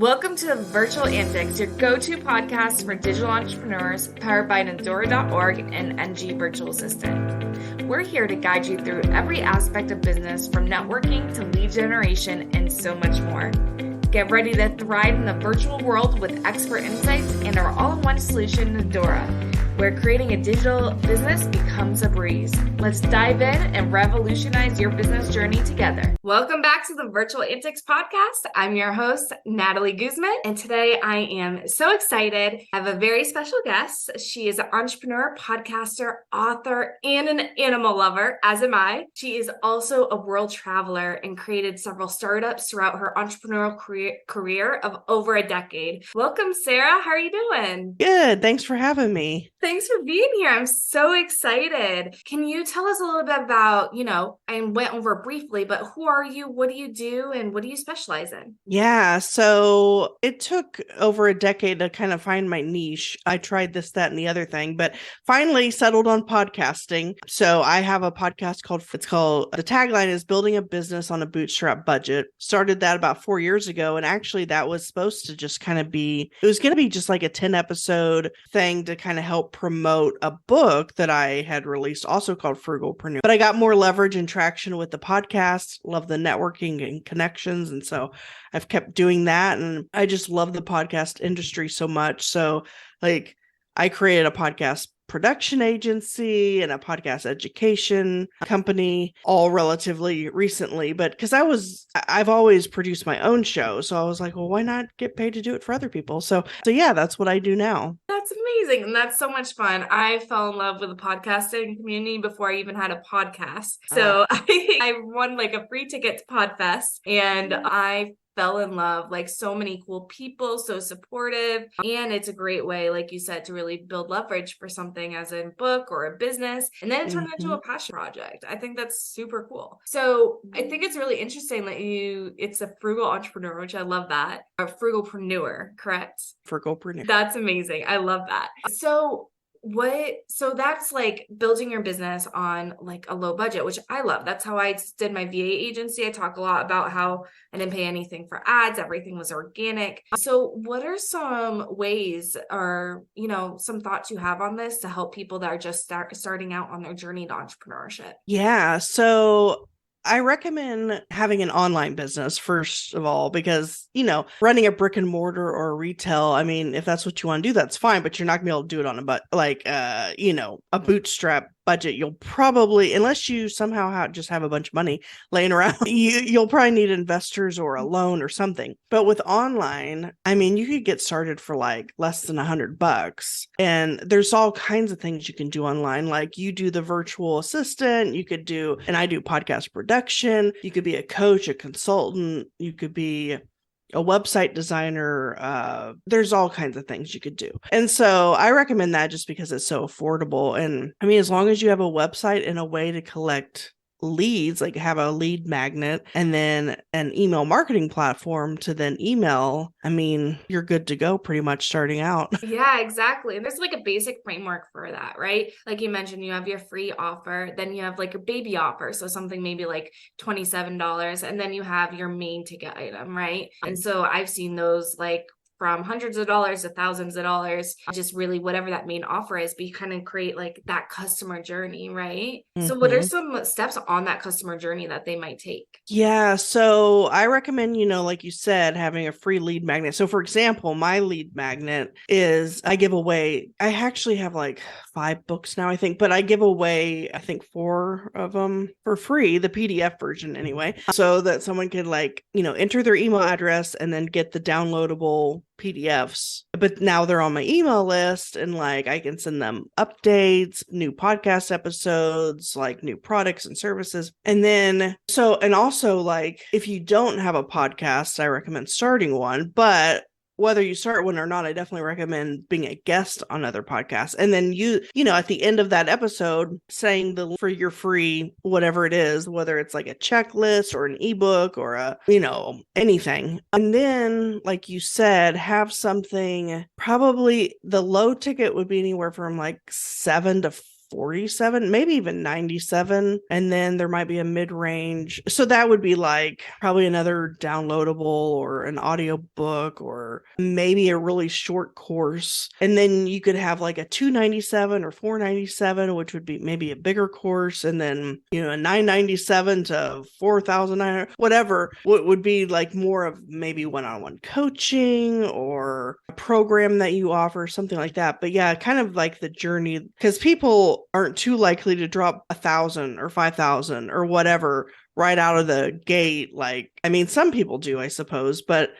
Welcome to Virtual Antics, your go-to podcast for digital entrepreneurs, powered by Nandora.org and NG Virtual Assistant. We're here to guide you through every aspect of business, from networking to lead generation and so much more. Get ready to thrive in the virtual world with expert insights and our all-in-one solution, Nandora, where creating a digital business becomes a breeze. Let's dive in and revolutionize your business journey together. Welcome back to the Virtual Antics podcast. I'm your host, Natalie Guzman, and today I am so excited. I have a very special guest. She is an entrepreneur, podcaster, author, and an animal lover, as am I. She is also a world traveler and created several startups throughout her entrepreneurial career of over a decade. Welcome, Sarah. How are you doing? Good. Thanks for having me. Thanks for being here. I'm so excited. Can you tell us a little bit about, I went over briefly, but who are you? What do you do? And what do you specialize in? Yeah. So it took over a decade to kind of find my niche. I tried this, that, and the other thing, but finally settled on podcasting. So I have a podcast the tagline is Building a Business on a Bootstrapped Budget. Started that about 4 years ago. And actually that was supposed to just kind of it was going to be just like a 10 episode thing to kind of help promote a book that I had released, also called Frugalpreneur. But I got more leverage and traction with the podcast, love the networking and connections. And so I've kept doing that. And I just love the podcast industry so much. So I created a podcast production agency and a podcast education company all relatively recently, but because I've always produced my own show. So I was like, well, why not get paid to do it for other people? So yeah, that's what I do now. That's amazing. And that's so much fun. I fell in love with the podcasting community before I even had a podcast. So I won like a free ticket to PodFest, and I fell in love, like so many cool people, so supportive. And it's a great way, like you said, to really build leverage for something as a book or a business. And then it turned into a passion project. I think that's super cool. So I think it's really interesting that it's a frugal entrepreneur, which I love that. A frugalpreneur, correct? Frugalpreneur. That's amazing. I love that. So that's like building your business on like a low budget, which I love. That's how I did my VA agency. I talk a lot about how I didn't pay anything for ads. Everything was organic. So what are some ways or, some thoughts you have on this to help people that are just starting out on their journey to entrepreneurship? Yeah. So I recommend having an online business, first of all, because, running a brick and mortar or a retail, I mean, if that's what you want to do, that's fine, but you're not gonna be able to do it on a bootstrap budget. You'll probably, unless you somehow just have a bunch of money laying around, you'll probably need investors or a loan or something. But with online, I mean, you could get started for like less than $100, and there's all kinds of things you can do online. Like you do the virtual assistant, and I do podcast production. You could be a coach, a consultant, you could be a website designer. There's all kinds of things you could do. And so I recommend that just because it's so affordable. And I mean, as long as you have a website and a way to collect leads, like have a lead magnet and then an email marketing platform to then email, I mean, you're good to go pretty much starting out. Yeah, exactly. And there's like a basic framework for that, right? Like you mentioned, you have your free offer, then you have like your baby offer. So something maybe like $27, and then you have your main ticket item, right? And so I've seen those like from hundreds of dollars to thousands of dollars, just really whatever that main offer is, but you kind of create like that customer journey, right? Mm-hmm. So what are some steps on that customer journey that they might take? Yeah, so I recommend, like you said, having a free lead magnet. So for example, my lead magnet is I actually have like 5 books now, I think, but I give away, I think 4 of them for free, the PDF version anyway, so that someone could enter their email address and then get the downloadable PDFs. But now they're on my email list, and I can send them updates, new podcast episodes, new products and services. And also if you don't have a podcast, I recommend starting one. But whether you start one or not, I definitely recommend being a guest on other podcasts. And then at the end of that episode, saying for your free, whatever it is, whether it's like a checklist or an ebook or anything. And then, like you said, have something, probably the low ticket would be anywhere from $7 to 47, maybe even 97. And then there might be a mid-range. So that would be like probably another downloadable or an audio book or maybe a really short course. And then you could have like a 297 or 497, which would be maybe a bigger course. And then, a 997 to 4,900, whatever, would be like more of maybe one-on-one coaching or a program that you offer, something like that. But yeah, kind of like the journey, because people aren't too likely to drop 1,000 or 5,000 or whatever right out of the gate. Like, I mean, some people do, I suppose, but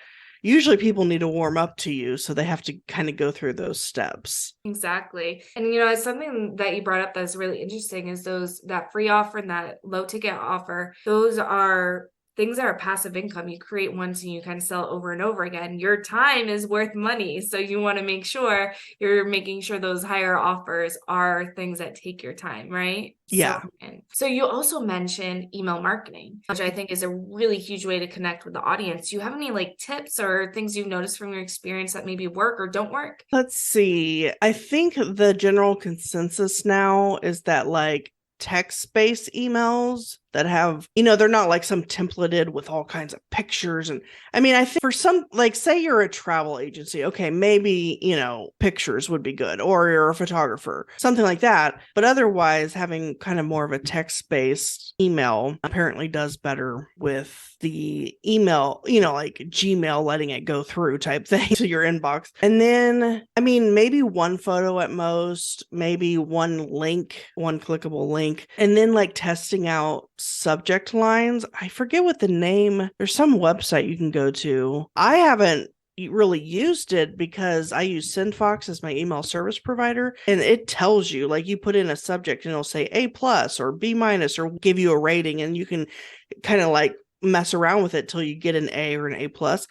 usually people need to warm up to you. So they have to kind of go through those steps. Exactly. And, it's something that you brought up that's really interesting is that free offer and that low ticket offer. Those are things that are passive income. You create once and you kind of sell over and over again. Your time is worth money. So you want to make sure you're making sure those higher offers are things that take your time, right? Yeah. So you also mentioned email marketing, which I think is a really huge way to connect with the audience. Do you have any like tips or things you've noticed from your experience that maybe work or don't work? Let's see. I think the general consensus now is that like text-based emails that have, they're not like some templated with all kinds of pictures. And I mean, I think for some, like say you're a travel agency, okay, maybe, pictures would be good, or you're a photographer, something like that. But otherwise, having kind of more of a text-based email apparently does better with the email, like Gmail letting it go through type thing to your inbox. And then, I mean, maybe one photo at most, maybe one clickable link, and then like testing out subject lines. I forget what the name, there's some website you can go to. I haven't really used it because I use SendFox as my email service provider, and it tells you, like, you put in a subject and it'll say A+ or B- or give you a rating, and you can kind of like mess around with it till you get an A or an A+.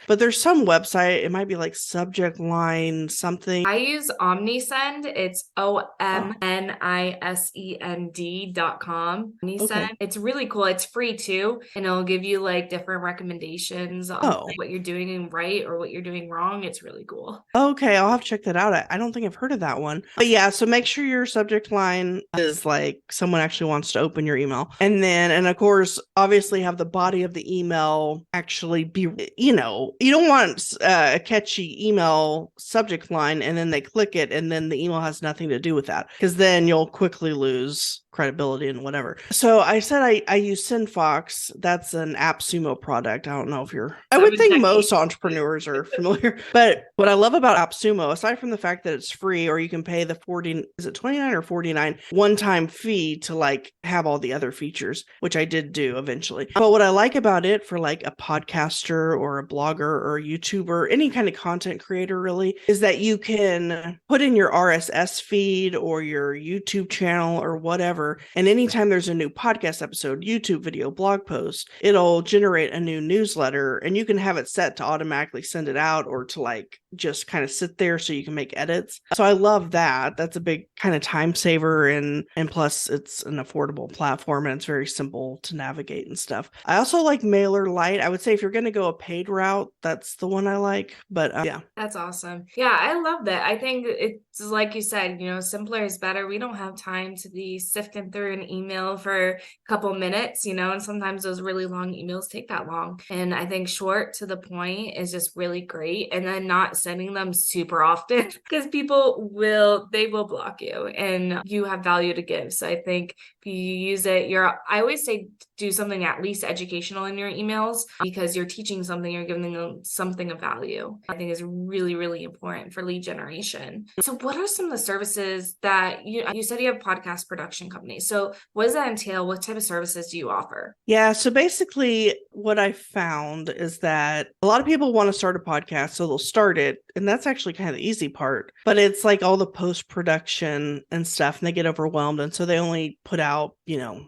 But there's some website, it might be like subject line something. I use OmniSend. It's OMNISEND.com. OmniSend. Okay. It's really cool. It's free too. And it'll give you like different recommendations on what you're doing right or what you're doing wrong. It's really cool. Okay, I'll have to check that out. I don't think I've heard of that one. But yeah, so make sure your subject line is like someone actually wants to open your email. And of course, obviously have the body of the email actually be, you don't want a catchy email subject line and then they click it and then the email has nothing to do with that, because then you'll quickly lose credibility and whatever. So I said I use SendFox. That's an AppSumo product. I don't know if I would think most entrepreneurs are familiar. But what I love about AppSumo, aside from the fact that it's free, or you can pay the 29 or 49 one-time fee to like have all the other features, which I did do eventually. But what I like about it for like a podcaster or a blogger or a YouTuber, any kind of content creator really, is that you can put in your RSS feed or your YouTube channel or whatever. And anytime there's a new podcast episode, YouTube video, blog post, it'll generate a new newsletter, and you can have it set to automatically send it out or to like just kind of sit there so you can make edits. So I love that. That's a big kind of time saver, and plus it's an affordable platform and it's very simple to navigate and stuff. I also like MailerLite. I would say if you're going to go a paid route, that's the one I like. But yeah. That's awesome. Yeah, I love that. I think it's like you said, simpler is better. We don't have time to be sifting through an email for a couple minutes, and sometimes those really long emails take that long. And I think short to the point is just really great. And then not sending them super often, because people will block you and you have value to give. So I think if you use it, I always say do something at least educational in your emails, because you're teaching something, you're giving them something of value. I think is really, really important for lead generation. So what are some of the services that you said you have podcast production companies? So what does that entail? What type of services do you offer? Yeah, so basically what I found is that a lot of people want to start a podcast, so they'll start it, and that's actually kind of the easy part, but it's like all the post-production and stuff, and they get overwhelmed, and so they only put out,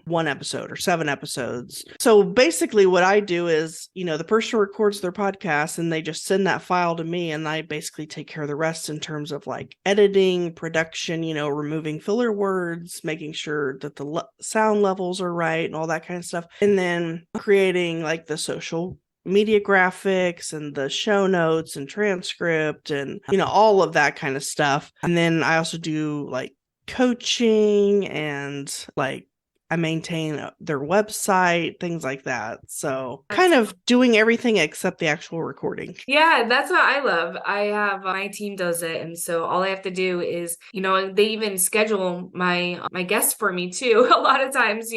1 episode or 7 episodes. So basically what I do is, the person records their podcast and they just send that file to me, and I basically take care of the rest in terms of like editing, production, removing filler words, making sure that the sound levels are right and all that kind of stuff. And then creating like the social media graphics and the show notes and transcript and, all of that kind of stuff. And then I also do like coaching and like I maintain their website, things like that. So kind of doing everything except the actual recording. Yeah, that's what I love. I have my team does it, and so all I have to do is, they even schedule my guests for me too a lot of times,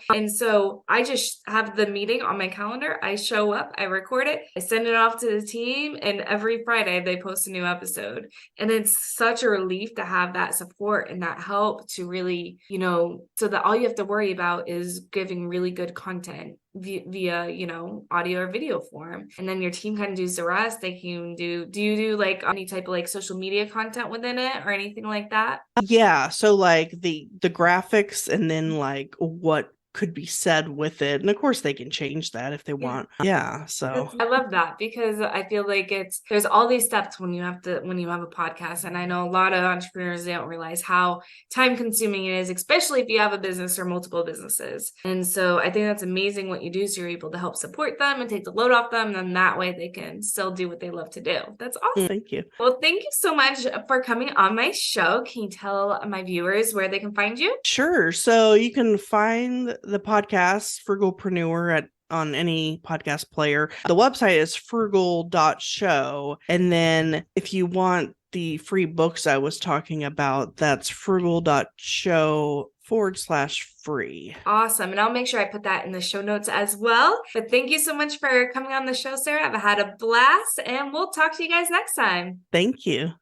And so I just have the meeting on my calendar. I show up, I record it, I send it off to the team, and every Friday they post a new episode. And it's such a relief to have that support and that help to really, so that all you have to worry about is giving really good content via audio or video form, and then your team kind of does the rest. They can do you do like any type of like social media content within it or anything like that? Yeah, so like the graphics and then like what could be said with it, and of course they can change that if they want. Yeah, so I love that because I feel like there's all these steps when you have a podcast, and I know a lot of entrepreneurs, they don't realize how time consuming it is, especially if you have a business or multiple businesses. And so I think that's amazing what you do, so you're able to help support them and take the load off them, and then that way they can still do what they love to do. That's awesome. Thank you. Well, thank you so much for coming on my show. Can you tell my viewers where they can find you? Sure. So you can find the podcast Frugalpreneur on any podcast player. The website is frugal.show. And then if you want the free books I was talking about, that's frugal.show/free. Awesome. And I'll make sure I put that in the show notes as well. But thank you so much for coming on the show, Sarah. I've had a blast, and we'll talk to you guys next time. Thank you.